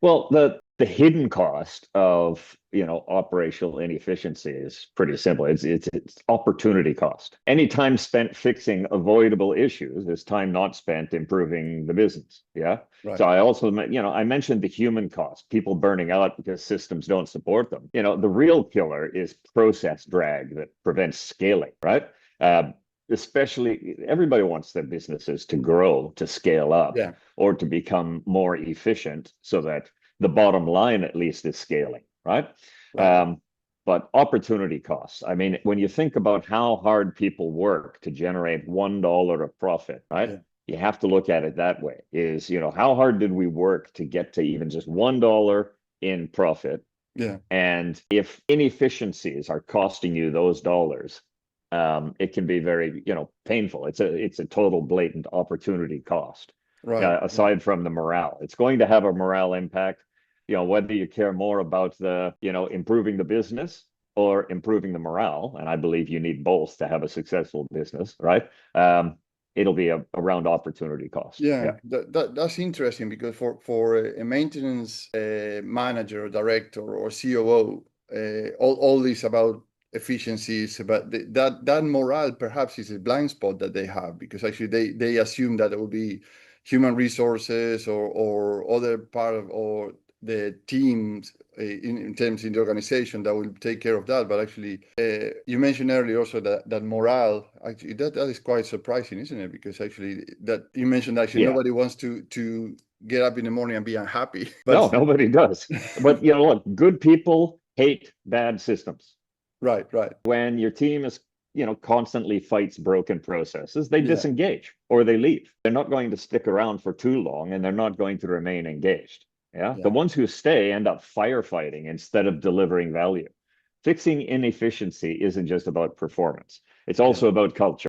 Well, the hidden cost of, operational inefficiency is pretty simple. It's opportunity cost. Any time spent fixing avoidable issues is time not spent improving the business. Yeah. So Right. I also, I mentioned the human cost, people burning out because systems don't support them. The real killer is process drag that prevents scaling, right? Uh, Especially everybody wants their businesses to grow, to scale up, Yeah. or to become more efficient so that the bottom line at least is scaling, right? Right. Right. Um, but opportunity costs. I mean, when you think about how hard people work to generate $1 of profit, right? Yeah. You have to look at it that way. How hard did we work to get to even just $1 in profit? Yeah. And if inefficiencies are costing you those dollars, it can be very, painful. It's a total blatant opportunity cost. Right. Right. Aside from the morale, it's going to have a morale impact. Whether you care more about improving the business or improving the morale, and I believe you need both to have a successful business, right? It'll be around opportunity cost. Yeah, Yeah. that's interesting because for a maintenance manager or director or COO, all this about efficiencies, but that morale perhaps is a blind spot that they have because actually they assume that it will be human resources or other part of or the teams in terms in the organization that will take care of that. But actually, you mentioned earlier also that morale actually that is quite surprising, isn't it? Because actually that you mentioned actually Yeah. nobody wants to get up in the morning and be unhappy. But No, nobody does. But look, good people hate bad systems. right, right, When your team is, constantly fights broken processes, they yeah, disengage or they leave. They're not going to stick around for too long and they're not going to remain engaged. Yeah. The yeah. ones who stay end up firefighting instead of delivering value. Fixing inefficiency isn't just about performance, it's Yeah. also about culture.